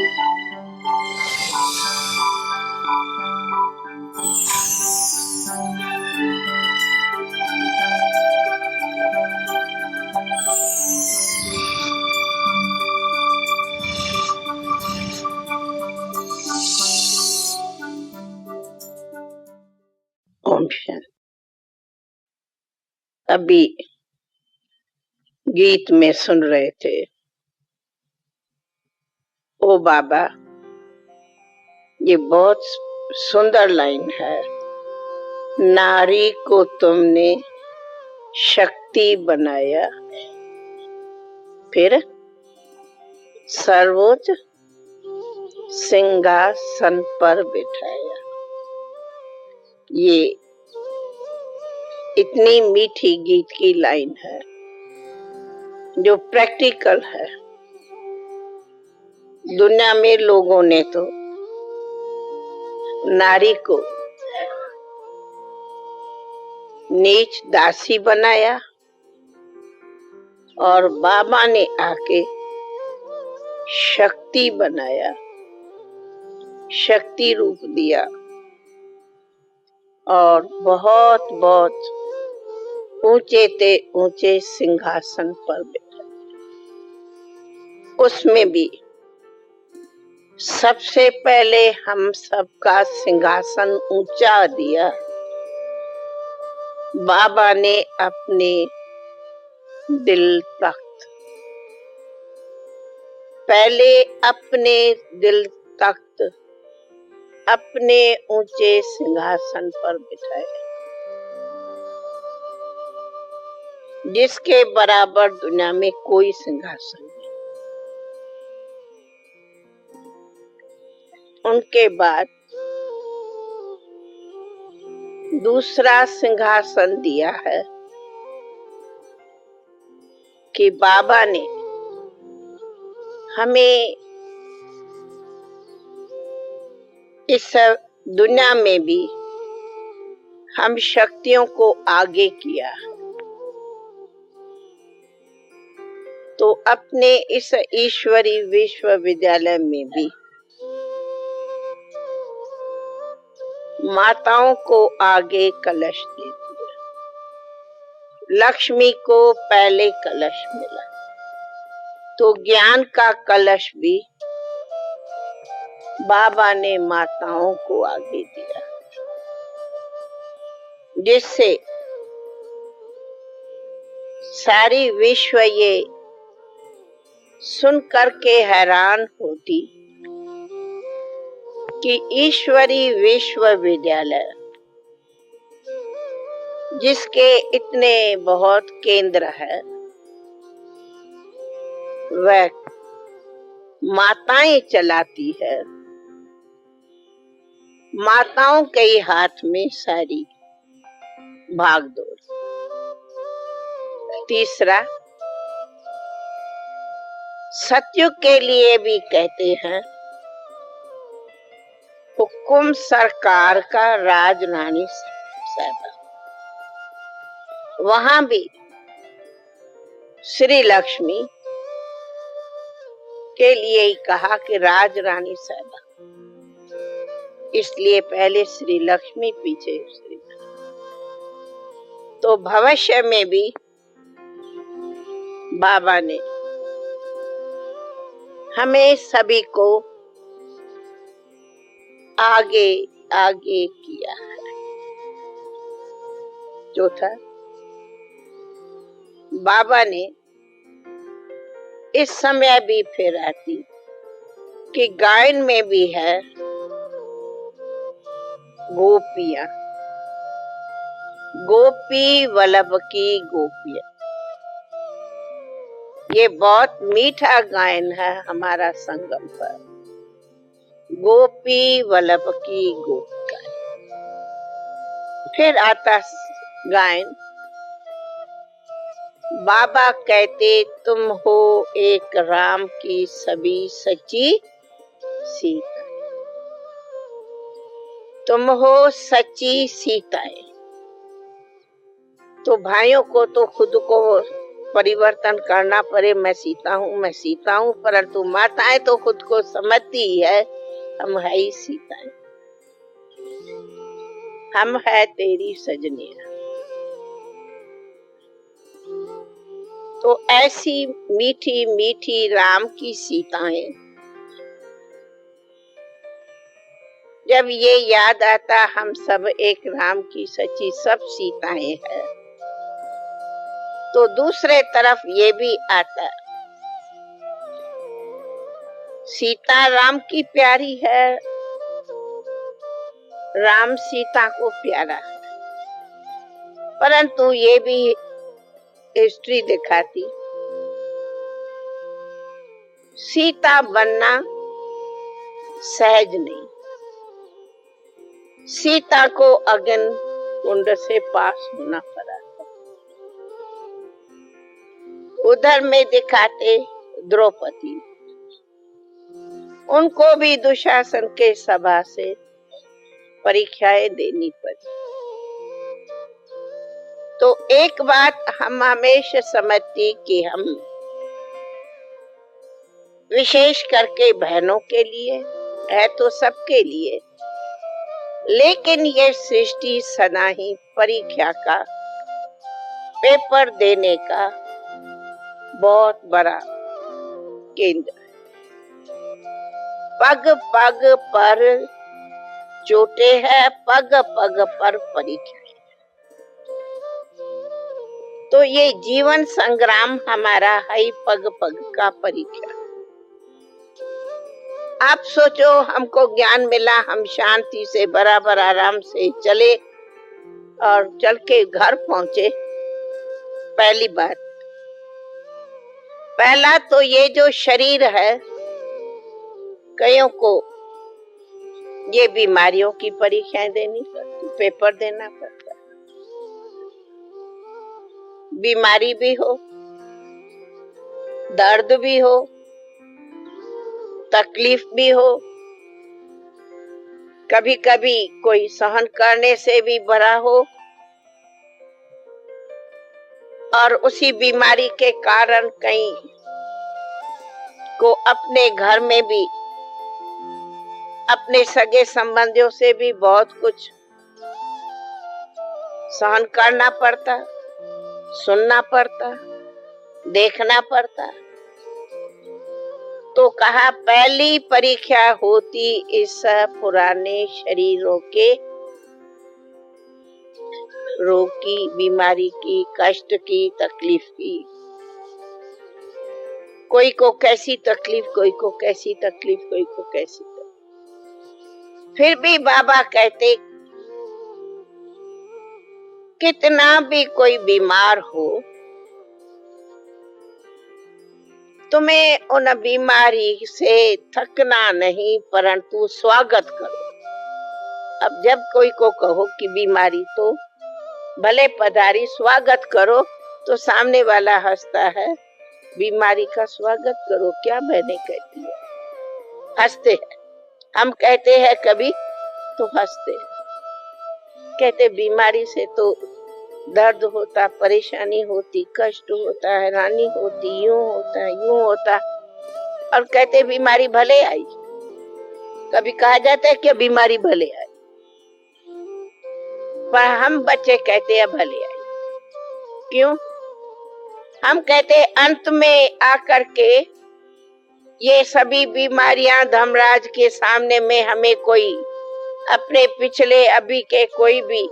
ओम शांति। अभी गीत में सुन रहे थे, ओ बाबा, ये बहुत सुंदर लाइन है। नारी को तुमने शक्ति बनाया, फिर सर्वोच्च सिंहासन पर बिठाया। ये इतनी मीठी गीत की लाइन है जो प्रैक्टिकल है। दुनिया में लोगों ने तो नारी को नीच दासी बनाया और बाबा ने आके शक्ति बनाया, शक्ति रूप दिया और बहुत बहुत ऊंचे ते ऊंचे सिंहासन पर बैठा। उसमें भी सबसे पहले हम सबका सिंहासन ऊंचा दिया। बाबा ने अपने दिल तख्त, पहले अपने दिल तख्त अपने ऊंचे सिंहासन पर बिठाया, जिसके बराबर दुनिया में कोई सिंहासन नहीं। उनके बाद दूसरा सिंहासन दिया है कि बाबा ने हमें इस दुनिया में भी हम शक्तियों को आगे किया, तो अपने इस ईश्वरी विश्वविद्यालय में भी माताओं को आगे कलश दे दिया। लक्ष्मी को पहले कलश मिला, तो ज्ञान का कलश भी बाबा ने माताओं को आगे दिया, जिससे सारी विश्व ये सुन करके हैरान होती कि ईश्वरी विश्वविद्यालय, जिसके इतने बहुत केंद्र है, वह माताएं चलाती है। माताओं के हाथ में सारी भागदौड़। तीसरा, सतयुग के लिए भी कहते हैं, हुकुम सरकार का राजरानी साहब। वहां भी श्री लक्ष्मी के लिए ही कहा कि राजरानी साहब, इसलिए पहले श्री लक्ष्मी पीछे श्री। तो भविष्य में भी बाबा ने हमें सभी को आगे आगे किया है। चौथा, बाबा ने इस समय भी फिर आती कि गायन में भी है गोपियां, गोपी वल्लभ की गोपियां। ये बहुत मीठा गायन है हमारा संगम पर, गोपी वल्लभ की गोपिका। फिर आता गायन, बाबा कहते तुम हो एक राम की सभी सच्ची सीता, तुम हो सच्ची सीताएं। तो भाइयों को तो खुद को परिवर्तन करना पड़े, मैं सीता हूँ, परंतु माताएं तो खुद को समझती ही है हम है ही सीताएं, हम है तेरी सजनिया। तो ऐसी मीठी मीठी राम की सीताएं, जब ये याद आता हम सब एक राम की सच्ची सब सीताएं हैं, तो दूसरे तरफ ये भी आता सीता राम की प्यारी है, राम सीता को प्यारा है। परंतु ये भी हिस्ट्री दिखाती सीता बनना सहज नहीं, सीता को अग्नि कुंड से पास होना पड़ा। उधर में दिखाते द्रौपदी, उनको भी दुशासन के सभा से परीक्षाएं देनी पड़ी। तो एक बात हम हमेशा समझती कि हम विशेष करके बहनों के लिए है तो सबके लिए, लेकिन ये सृष्टि सदा ही परीक्षा का, पेपर देने का बहुत बड़ा केंद्र है। पग पग पर चोटे है, पग पग पर परीक्षा है। तो ये जीवन संग्राम हमारा है पग पग का परीक्षा। आप सोचो हमको ज्ञान मिला, हम शांति से बराबर आराम से चले और चल के घर पहुंचे। पहली बात, पहला तो ये जो शरीर है, कईयों को ये बीमारियों की परीक्षाएं देनी पड़ती, पेपर देना पड़ता, बीमारी भी हो, दर्द भी हो, तकलीफ भी हो, कभी कभी कोई सहन करने से भी बड़ा हो, और उसी बीमारी के कारण कहीं को अपने घर में भी, अपने सगे संबंधियों से भी बहुत कुछ सहन करना पड़ता, सुनना पड़ता, देखना पड़ता। तो कहा पहली परीक्षा होती इस पुराने शरीरों के रोग की, बीमारी की, कष्ट की, तकलीफ की। कोई को कैसी तकलीफ, कोई को कैसी तकलीफ, कोई को कैसी तकलीफ। फिर भी बाबा कहते कितना भी कोई बीमार हो, तुम्हें उन बीमारी से थकना नहीं, परंतु स्वागत करो। अब जब कोई को कहो कि बीमारी तो भले पधारी, स्वागत करो, तो सामने वाला हंसता है, बीमारी का स्वागत करो क्या मैंने कहती है, हंसते हैं। हम कहते हैं कभी तो हंसते हैं, कहते बीमारी से तो दर्द होता, परेशानी होती, कष्ट होता, हैरानी होती, यूं होता, यूं होता, और कहते बीमारी भले आई। कभी कहा जाता है कि बीमारी भले आई, पर हम बच्चे कहते हैं भले आई। क्यों? हम कहते अंत में आकर के ये सभी बीमारियां धर्मराज के सामने में हमें कोई अपने पिछले अभी के कोई भी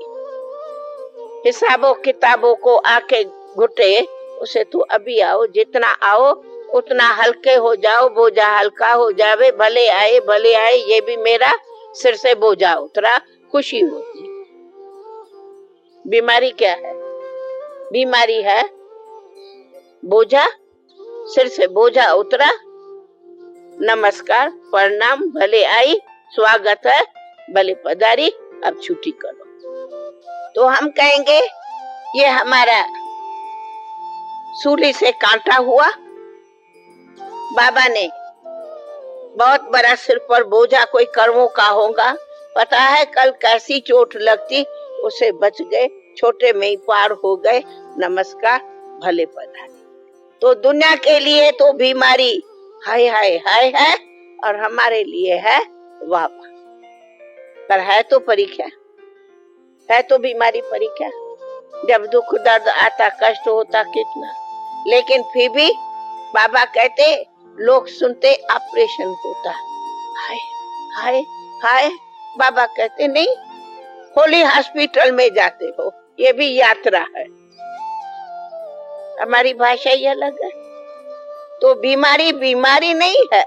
हिसाबों किताबों को आके घुटे, उसे तो अभी आओ, जितना आओ उतना हल्के हो जाओ, बोझा हल्का हो जावे, भले आए ये भी मेरा सिर से बोझा उतरा, खुशी होती। बीमारी क्या है? बीमारी है बोझा, सिर से बोझा उतरा, नमस्कार प्रणाम, भले आई, स्वागत है, भले पधारी, अब छुट्टी करो। तो हम कहेंगे ये हमारा सूली से कांटा हुआ, बाबा ने बहुत बड़ा सिर पर बोझा कोई कर्मों का होगा, पता है कल कैसी चोट लगती, उसे बच गए, छोटे में ही पार हो गए, नमस्कार भले पधारी। तो दुनिया के लिए तो बीमारी हाय हाय हाय है और हमारे लिए है वाह। पर है तो परीक्षा, है तो बीमारी परीक्षा। जब दुख दर्द आता, कष्ट होता कितना, लेकिन फिर भी बाबा कहते, लोग सुनते ऑपरेशन होता, हाय हाय हाय। बाबा कहते नहीं, होली हॉस्पिटल में जाते हो, ये भी यात्रा है। हमारी भाषा ही अलग है। तो बीमारी बीमारी नहीं है,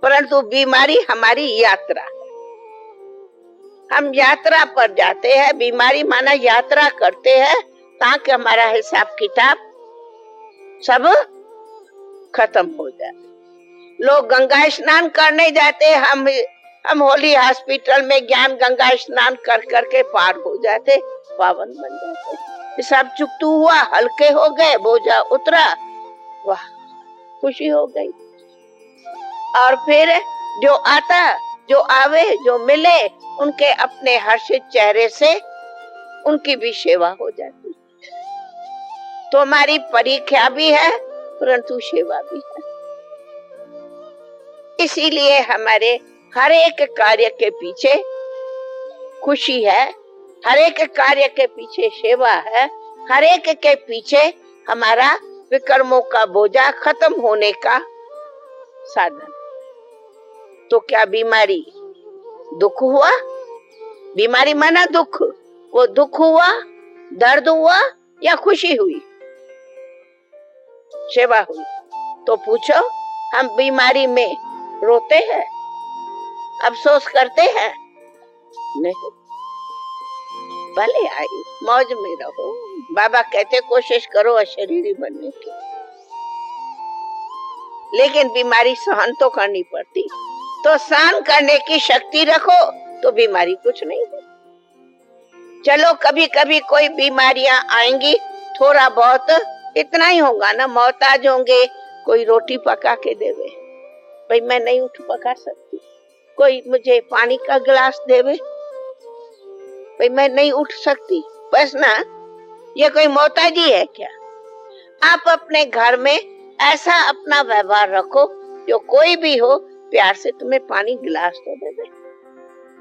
परंतु बीमारी हमारी यात्रा है। हम यात्रा पर जाते हैं, बीमारी माना यात्रा करते हैं, ताकि हमारा हिसाब किताब सब खत्म हो जाए। लोग गंगा स्नान करने जाते, हम होली हॉस्पिटल में ज्ञान गंगा स्नान कर करके पार हो जाते, पावन बन जाते। सब चुकतू हुआ, हल्के हो गए, बोझा उतरा, वाह खुशी हो गई। और फिर जो आता, जो आवे, जो मिले, उनके अपने हर्षित चेहरे से उनकी भी सेवा हो जाती। तो हमारी परीक्षा भी है, परंतु सेवा भी है। इसीलिए हमारे हर एक कार्य के पीछे खुशी है, हर एक कार्य के पीछे सेवा है, हर एक के पीछे हमारा विकर्मों का बोझा खत्म होने का साधन। तो क्या बीमारी दुख हुआ? बीमारी माना दुख, वो दुख हुआ, दर्द हुआ या खुशी हुई, सेवा हुई? तो पूछो, हम बीमारी में रोते हैं, अफसोस करते हैं? नहीं, भले आई मौज में रहो। बाबा कहते कोशिश करो अशरीरी बनने की, लेकिन बीमारी सहन तो करनी पड़ती। तो सहन करने की शक्ति रखो तो बीमारी कुछ नहीं है। चलो कभी कभी कोई बीमारियां आएंगी, थोड़ा बहुत इतना ही होगा ना, मोहताज होंगे, कोई रोटी पका के देवे, भाई मैं नहीं उठ पका सकती, कोई मुझे पानी का गिलास देवे, भाई मैं नहीं उठ सकती, बस ना, ये कोई मोहताजी है क्या? आप अपने घर में ऐसा अपना व्यवहार रखो, जो कोई भी हो प्यार से तुम्हें पानी गिलास तो दे दे।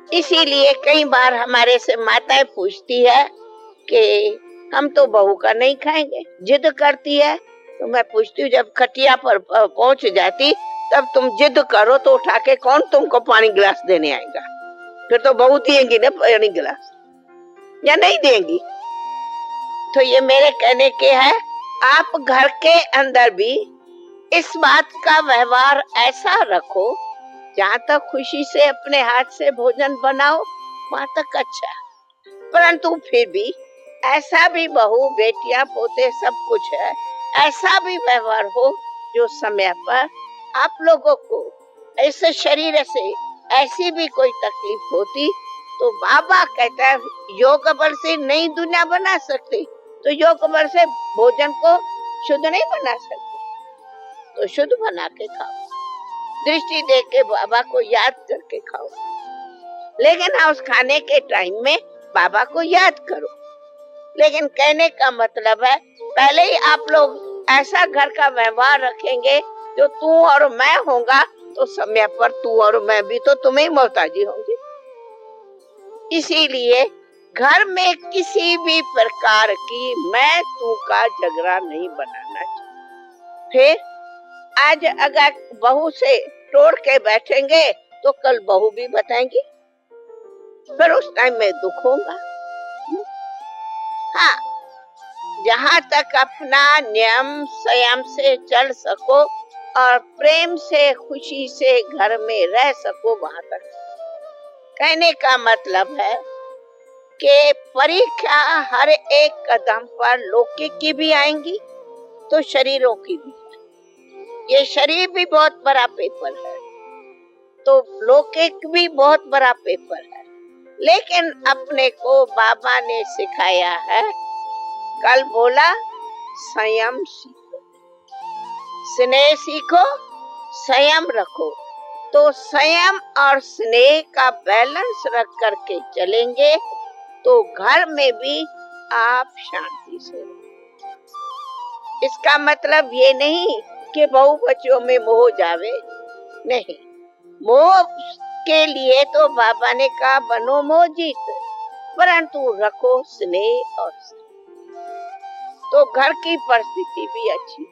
इसीलिए कई बार हमारे से माताएं पूछती है कि हम तो बहू का नहीं खाएंगे, जिद करती है। तो मैं पूछती हूँ, जब खटिया पर पहुंच जाती तब तुम जिद करो तो उठा के कौन तुमको पानी गिलास देने आएगा? फिर तो बहू देंगी ना पानी गिलास, या नहीं देंगी? तो ये मेरे कहने के है, आप घर के अंदर भी इस बात का व्यवहार ऐसा रखो, जहाँ तक खुशी से अपने हाथ से भोजन बनाओ वहां तक अच्छा, परंतु फिर भी ऐसा भी बहू बेटियां पोते सब कुछ है, ऐसा भी व्यवहार हो जो समय पर आप लोगों को ऐसे शरीर से ऐसी भी कोई तकलीफ होती तो बाबा कहता है योग बल से नई दुनिया बना सकते, तो योग बल से भोजन को शुद्ध नहीं बना सकते, तो शुद्ध बना के खाओ, दृष्टि दे के बाबा को याद करके खाओ। लेकिन उस खाने के टाइम में बाबा को याद करो। लेकिन कहने का मतलब है, पहले ही आप लोग ऐसा घर का व्यवहार रखेंगे जो तू और मैं होगा, तो समय पर तू और मैं भी तो तुम्हें मोहताजी होंगे। इसीलिए घर में किसी भी प्रकार की मैं तू का झगड़ा नहीं बनाना चाहिए। फिर आज अगर बहू से तोड़ के बैठेंगे तो कल बहू भी बताएंगी, फिर उस टाइम में दुख होगा। हाँ, जहाँ तक अपना नियम संयम से चल सको और प्रेम से खुशी से घर में रह सको, वहां तक। कहने का मतलब है कि परीक्षा हर एक कदम पर लौकिक की भी आएंगी तो शरीरों की भी। ये शरीर भी बहुत बड़ा पेपर है, तो लौकिक भी बहुत बड़ा पेपर है। लेकिन अपने को बाबा ने सिखाया है, कल बोला संयम सीखो, स्नेह सीखो, संयम रखो। तो संयम और स्नेह का बैलेंस रख करके चलेंगे तो घर में भी आप शांति से रहो। इसका मतलब ये नहीं कि बहू बच्चों में मोह जावे, नहीं। मोह के लिए तो बाबा ने कहा बनो मोहजीत, परंतु रखो स्नेह और तो घर की परिस्थिति भी अच्छी।